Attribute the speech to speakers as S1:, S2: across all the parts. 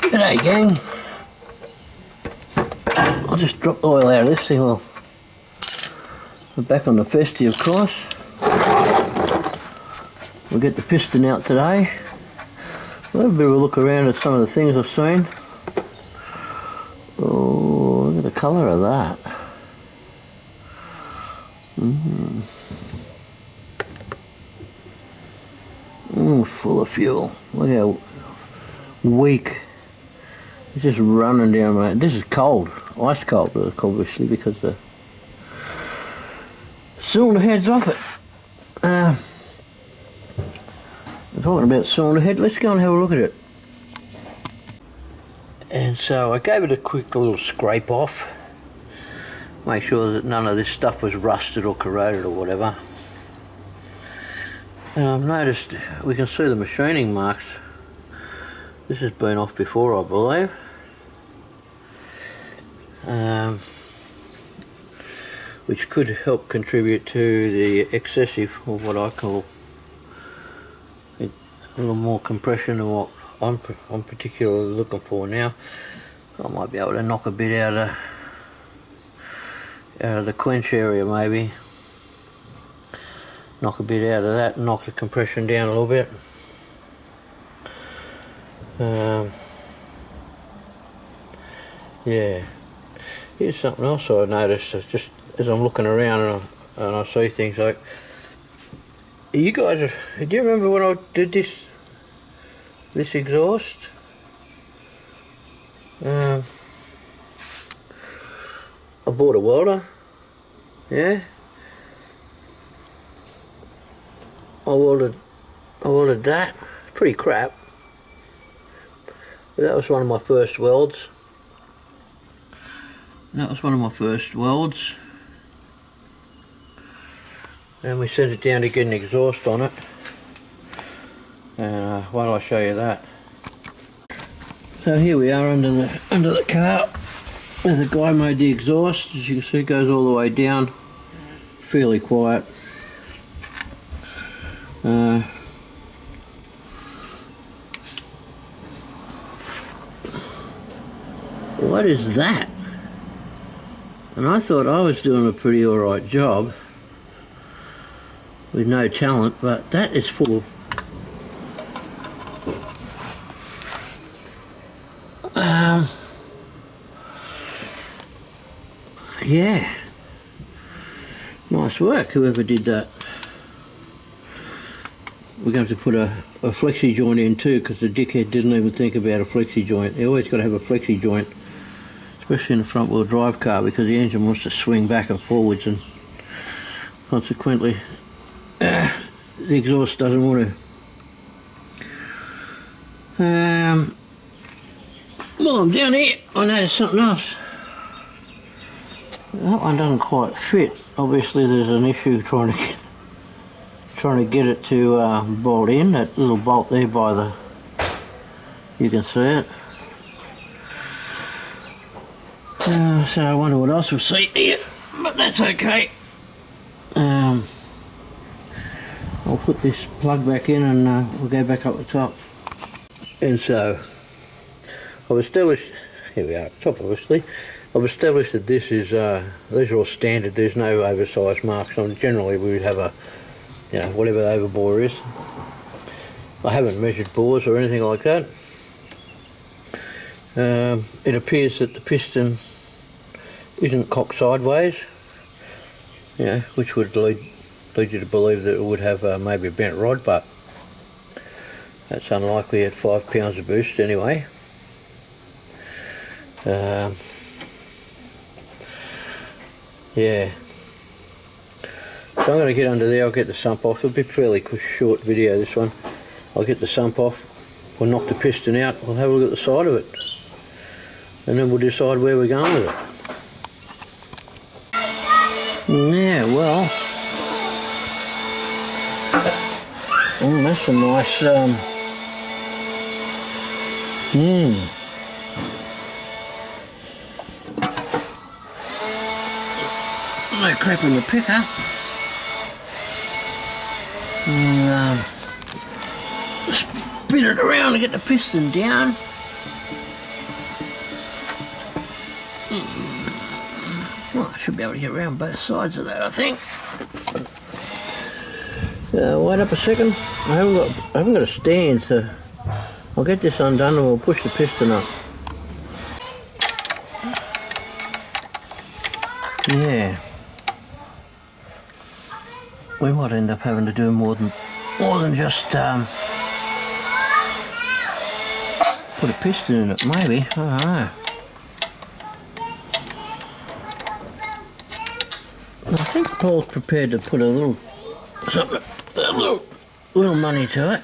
S1: G'day gang. I'll just drop the oil out of this thing. We're back on the Festiva, of course. We'll get the piston out today. We'll have a bit of a look around at some of the things I've seen. Oh, look at the colour of that. Full of fuel. Look how weak. It's just running down my... This is cold. Ice cold, obviously, because the cylinder head's off it. We're talking about cylinder head. Let's go and have a look at it. And so I gave it a quick little scrape off. Make sure that none of this stuff was rusted or corroded or whatever. And I've noticed we can see the machining marks. This has been off before, I believe. Which could help contribute to the excessive, or what I call a little more compression than what I'm particularly looking for now. I might be able to knock a bit out of the quench area, maybe. Knock a bit out of that and knock the compression down a little bit. Yeah. Here's something else I noticed just as I'm looking around and I see things like, you guys, do you remember when I did this exhaust? I bought a welder, yeah. I welded that, pretty crap. But that was one of my first welds. And we sent it down to get an exhaust on it. And why don't I show you that? So here we are under the car. Where the guy made the exhaust. As you can see, it goes all the way down. Fairly quiet. What is that? And I thought I was doing a pretty alright job with no talent, but that is full of yeah, nice work whoever did that. We're going to put a flexi joint in too, because the dickhead didn't even think about a flexi joint. They always got to have a flexi joint, especially in a front wheel drive car, because the engine wants to swing back and forwards, and consequently the exhaust doesn't want to. While I'm down here, I noticed something else. That one doesn't quite fit. Obviously there's an issue trying to get it to bolt in. That little bolt there by the, you can see it. So I wonder what else we'll see here, but that's okay. I'll put this plug back in and we'll go back up the top. And so I've established, here we are, top obviously. I've established that this is, these are all standard, there's no oversized marks on. Generally we would have a, you know, whatever the overbore is. I haven't measured bores or anything like that. It appears that the piston isn't cocked sideways, you know, which would lead you to believe that it would have maybe a bent rod, but that's unlikely at 5 pounds of boost anyway. Yeah. So I'm going to get under there, I'll get the sump off. It'll be a fairly short video, this one. I'll get the sump off, we'll knock the piston out, we'll have a look at the side of it. And then we'll decide where we're going with it. Yeah, well, that's a nice, no crap in the pickup. And spin it around and get the piston down. should be able to get around both sides of that, I think. Wait up a second. I haven't got a stand, so I'll get this undone and we'll push the piston up. Yeah. We might end up having to do more than just put a piston in it, maybe. I don't know. I think Paul's prepared to put a little money to it.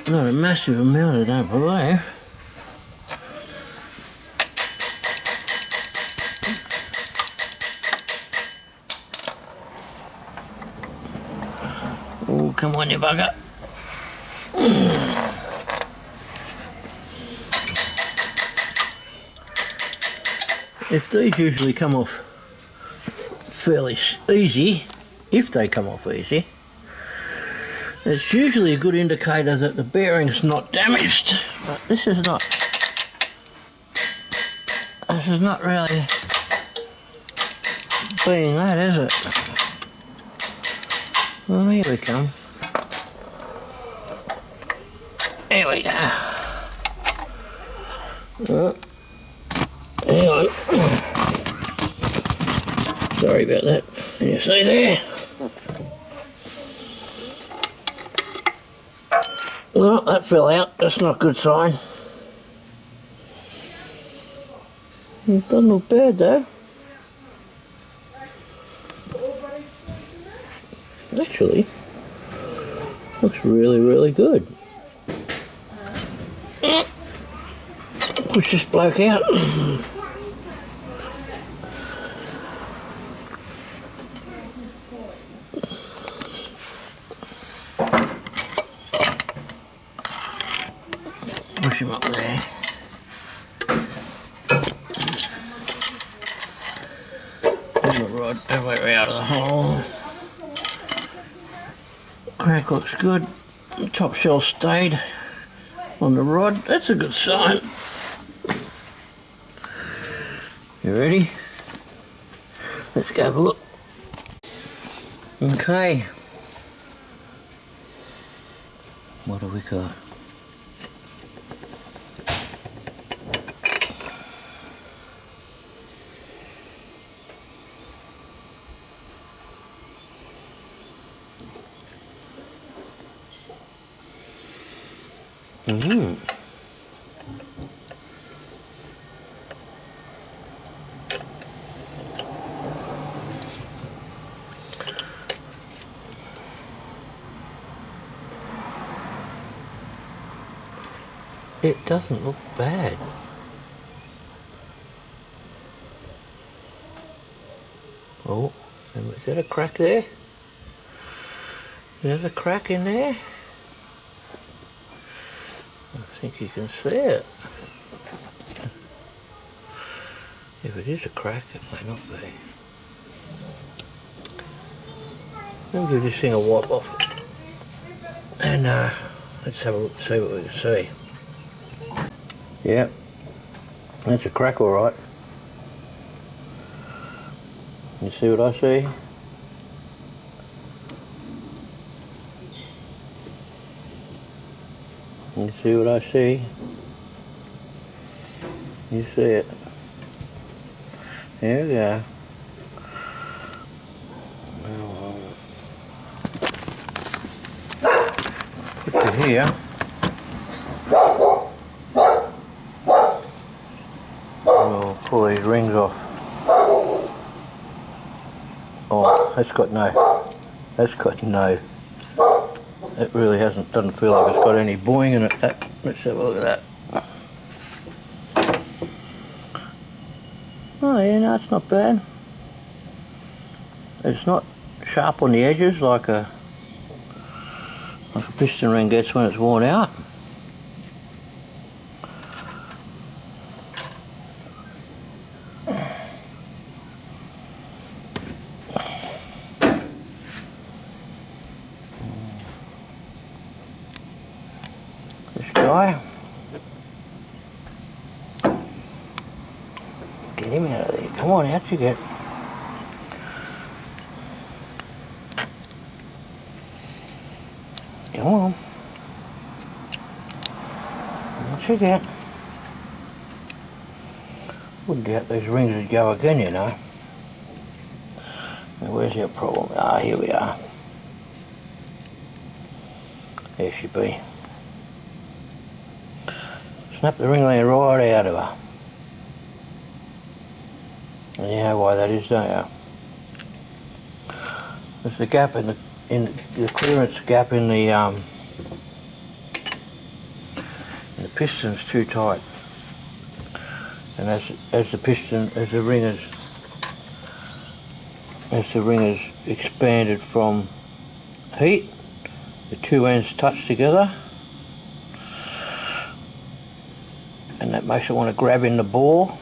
S1: Not a massive amount, I don't believe. Oh, come on, you bugger. If these usually come off fairly easy, if they come off easy, it's usually a good indicator that the bearing's not damaged. But this is not really being that, is it? Well, here we come. Here we go. Oh, hang on. Sorry about that. Can you see there? Well, that fell out. That's not a good sign. It doesn't look bad though. Actually, looks really, really good. Push this bloke out. Push him up there. And the rod that way out of the hole. Crack looks good. The top shell stayed on the rod. That's a good sign. You ready? Let's go have a look. Okay. What do we got? It doesn't look bad. Oh, is that a crack there? There's a crack in there. I think you can see it. If it is a crack, it may not be. Let me give this thing a wipe off. And let's have a look, see what we can see. Yep, that's a crack all right. You see what I see? You see what I see? You see it. There we go. Put you here. We'll pull these rings off. Oh, that's got no. It really doesn't feel like it's got any boing in it. Let's have a look at that. Oh yeah, no, it's not bad. It's not sharp on the edges like a piston ring gets when it's worn out. guy. Get him out of there. Come on, out you get. Come on. Out you get. Wouldn't doubt these rings would go again, you know. Now where's our problem? Ah, here we are. There she be. Snap the ring line right out of her. And you know why that is, don't you? There's the gap in the clearance gap in the piston's too tight. And as the ring is expanded from heat, the two ends touch together, and that makes it want to grab in the bore,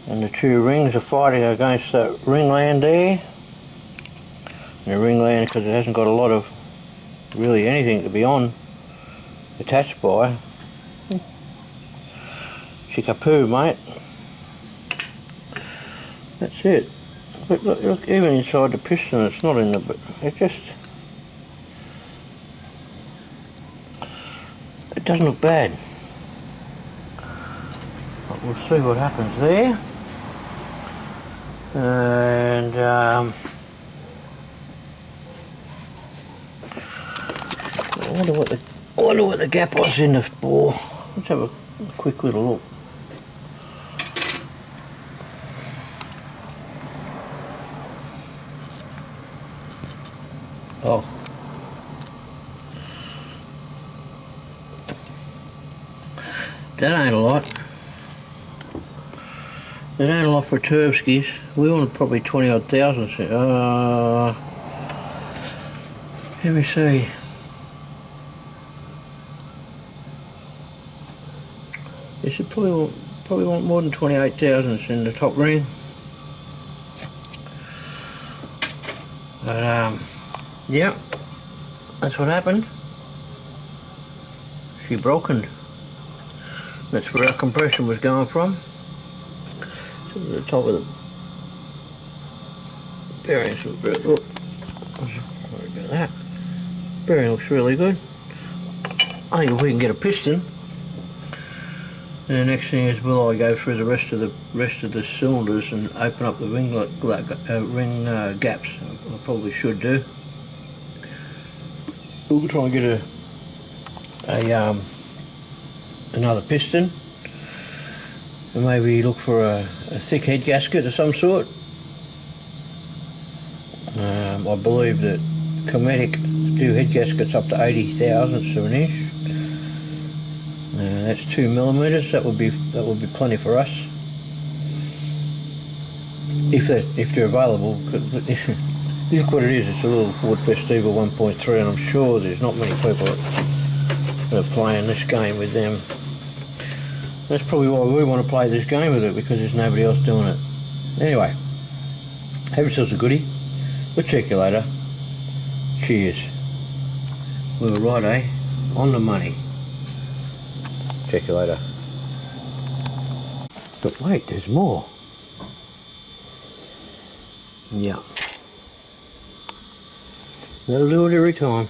S1: and the two rings are fighting against the ringland there. And the ringland, because it hasn't got a lot of really anything to be on attached by. Chickapoo, mate. That's it. But look, even inside the piston, it's not in the. It doesn't look bad. But we'll see what happens there. And I wonder what the gap was in the bore. Let's have a quick little look. Oh. That ain't a lot. That ain't a lot for Turbskis. We wanted probably 20 odd thousand. Let me see. You should probably want more than 28,000 in the top ring. But yeah, that's what happened. She broken. That's where our compression was going from. To the top of the bearings. Look, sorry about that. Bearing looks really good. I think if we can get a piston, and the next thing is, will I go through the rest of the cylinders and open up the ring gaps? I probably should do. We'll try and get another piston, and maybe look for a thick head gasket of some sort. I believe that Cometic do head gaskets up to 80 thousandths of an inch. That's 2 millimeters. That would be plenty for us, if they're available. Look what it is. It's a little Ford Festiva 1.3, and I'm sure there's not many people that are playing this game with them. That's probably why we want to play this game with it, because there's nobody else doing it. Anyway, have yourselves a goodie. We'll check you later. Cheers. We were right, eh? On the money. Check you later. But wait, there's more. Yeah. That'll do it every time.